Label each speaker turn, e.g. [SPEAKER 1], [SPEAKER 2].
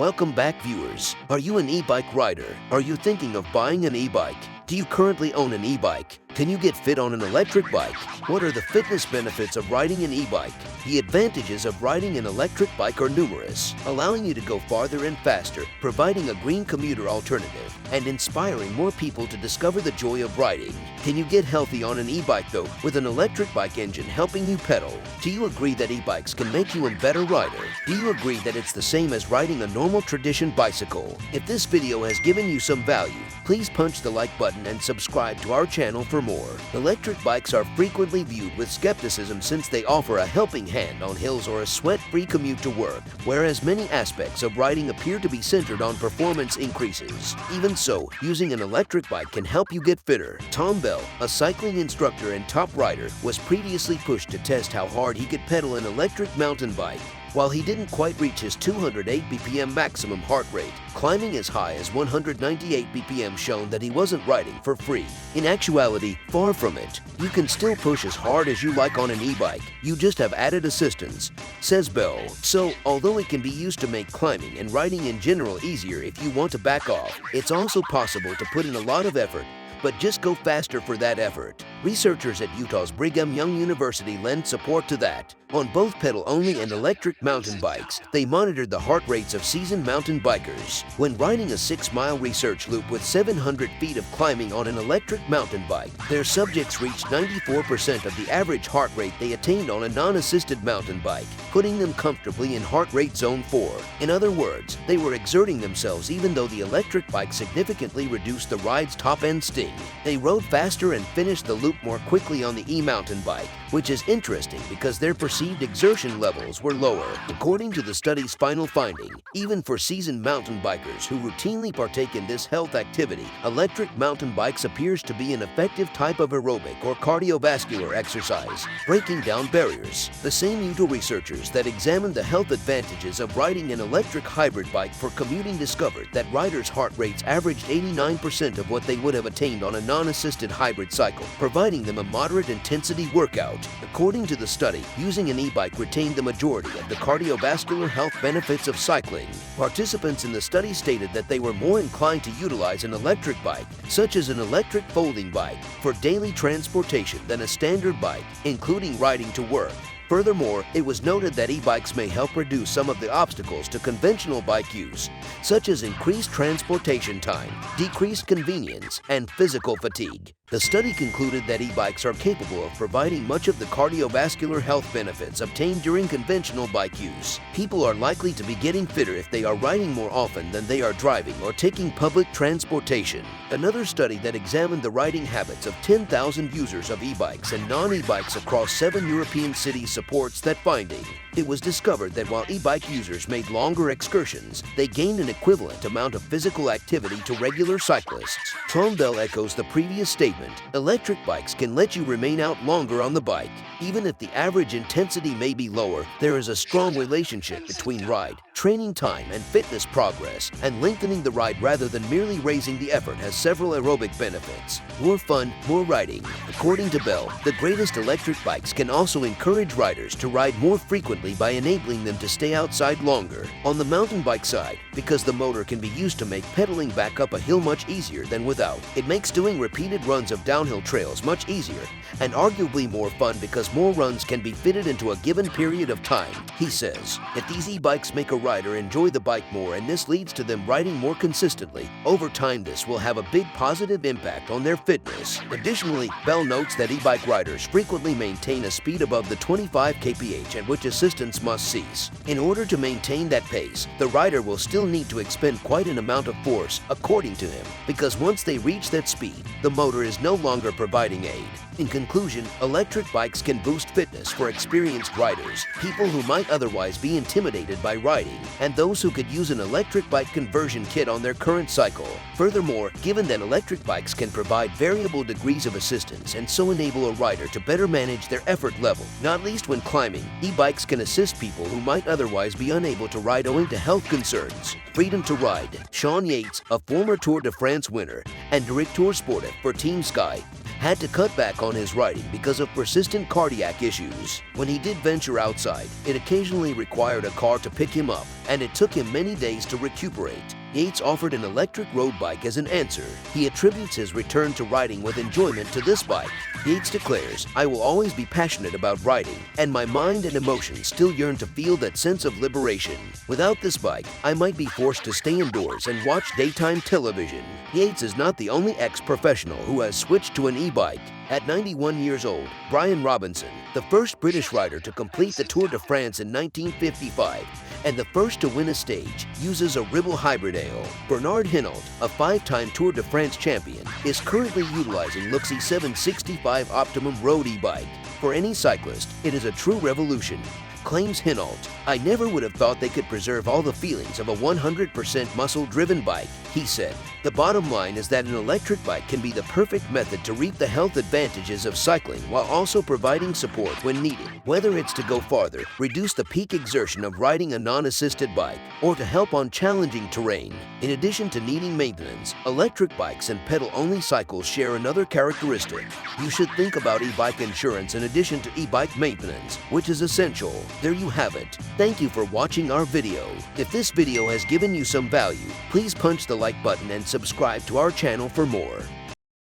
[SPEAKER 1] Welcome back, viewers. Are you an e-bike rider? Are you thinking of buying an e-bike? Do you currently own an e-bike? Can you get fit on an electric bike? What are the fitness benefits of riding an e-bike? The advantages of riding an electric bike are numerous, allowing you to go farther and faster, providing a green commuter alternative, and inspiring more people to discover the joy of riding. Can you get healthy on an e-bike though, with an electric bike engine helping you pedal? Do you agree that e-bikes can make you a better rider? Do you agree that it's the same as riding a normal tradition bicycle? If this video has given you some value, please punch the like button and subscribe to our channel for more. Electric bikes are frequently viewed with skepticism since they offer a helping hand on hills or a sweat-free commute to work, whereas many aspects of riding appear to be centered on performance increases. Even so, using an electric bike can help you get fitter. Tom Bell, a cycling instructor and top rider, was previously pushed to test how hard he could pedal an electric mountain bike. While he didn't quite reach his 208 BPM maximum heart rate, climbing as high as 198 BPM shown that he wasn't riding for free. In actuality, far from it. You can still push as hard as you like on an e-bike, you just have added assistance, says Bell. So, although it can be used to make climbing and riding in general easier if you want to back off, it's also possible to put in a lot of effort, but just go faster for that effort. Researchers at Utah's Brigham Young University lend support to that. On both pedal-only and electric mountain bikes, they monitored the heart rates of seasoned mountain bikers. When riding a 6-mile research loop with 700 feet of climbing on an electric mountain bike, their subjects reached 94% of the average heart rate they attained on a non-assisted mountain bike, putting them comfortably in heart rate zone 4. In other words, they were exerting themselves even though the electric bike significantly reduced the ride's top-end sting. They rode faster and finished the loop more quickly on the e-mountain bike, which is interesting because their perceived exertion levels were lower. According to the study's final finding, even for seasoned mountain bikers who routinely partake in this health activity, electric mountain bikes appears to be an effective type of aerobic or cardiovascular exercise, breaking down barriers. The same Utah researchers that examined the health advantages of riding an electric hybrid bike for commuting discovered that riders' heart rates averaged 89% of what they would have attained on a non-assisted hybrid cycle, providing them a moderate intensity workout. According to the study, using an e-bike retained the majority of the cardiovascular health benefits of cycling. Participants in the study stated that they were more inclined to utilize an electric bike, such as an electric folding bike, for daily transportation than a standard bike, including riding to work. Furthermore, it was noted that e-bikes may help reduce some of the obstacles to conventional bike use, such as increased transportation time, decreased convenience, and physical fatigue. The study concluded that e-bikes are capable of providing much of the cardiovascular health benefits obtained during conventional bike use. People are likely to be getting fitter if they are riding more often than they are driving or taking public transportation. Another study that examined the riding habits of 10,000 users of e-bikes and non-e-bikes across 7 European cities supports that finding. It was discovered that while e-bike users made longer excursions, they gained an equivalent amount of physical activity to regular cyclists. Tom Bell echoes the previous statement. Electric bikes can let you remain out longer on the bike. Even if the average intensity may be lower, there is a strong relationship between ride, training time, and fitness progress, and lengthening the ride rather than merely raising the effort has several aerobic benefits. More fun, more riding. According to Bell, the greatest electric bikes can also encourage riders to ride more frequently by enabling them to stay outside longer. On the mountain bike side, because the motor can be used to make pedaling back up a hill much easier than without, it makes doing repeated runs of downhill trails much easier, and arguably more fun because more runs can be fitted into a given period of time, he says. If these e-bikes make a rider enjoy the bike more and this leads to them riding more consistently, over time this will have a big positive impact on their fitness. Additionally, Bell notes that e-bike riders frequently maintain a speed above the 25 kph at which assistance must cease. In order to maintain that pace, the rider will still need to expend quite an amount of force, according to him, because once they reach that speed, the motor is no longer providing aid. In conclusion, electric bikes can boost fitness for experienced riders, people who might otherwise be intimidated by riding, and those who could use an electric bike conversion kit on their current cycle. Furthermore, given that electric bikes can provide variable degrees of assistance and so enable a rider to better manage their effort level, not least when climbing, e-bikes can assist people who might otherwise be unable to ride owing to health concerns. Freedom to ride. Sean Yates, a former Tour de France winner and directeur sportif for Team Sky, had to cut back on his riding because of persistent cardiac issues. When he did venture outside, it occasionally required a car to pick him up, and it took him many days to recuperate. Yates offered an electric road bike as an answer. He attributes his return to riding with enjoyment to this bike. Yates declares, "I will always be passionate about riding, and my mind and emotions still yearn to feel that sense of liberation. Without this bike, I might be forced to stay indoors and watch daytime television." Yates is not the only ex-professional who has switched to an e-bike. At 91 years old, Brian Robinson, the first British rider to complete the Tour de France in 1955, and the first to win a stage, uses a Ribble Hybrid Ale. Bernard Hinault, a 5-time Tour de France champion, is currently utilizing Luxy 765 Optimum Road e-bike. For any cyclist, it is a true revolution. Claims Hinault, "I never would have thought they could preserve all the feelings of a 100% muscle-driven bike," he said. "The bottom line is that an electric bike can be the perfect method to reap the health advantages of cycling while also providing support when needed, whether it's to go farther, reduce the peak exertion of riding a non-assisted bike, or to help on challenging terrain." In addition to needing maintenance, electric bikes and pedal-only cycles share another characteristic. You should think about e-bike insurance in addition to e-bike maintenance, which is essential. There you have it. Thank you for watching our video. If this video has given you some value, please punch the like button and subscribe to our channel for more.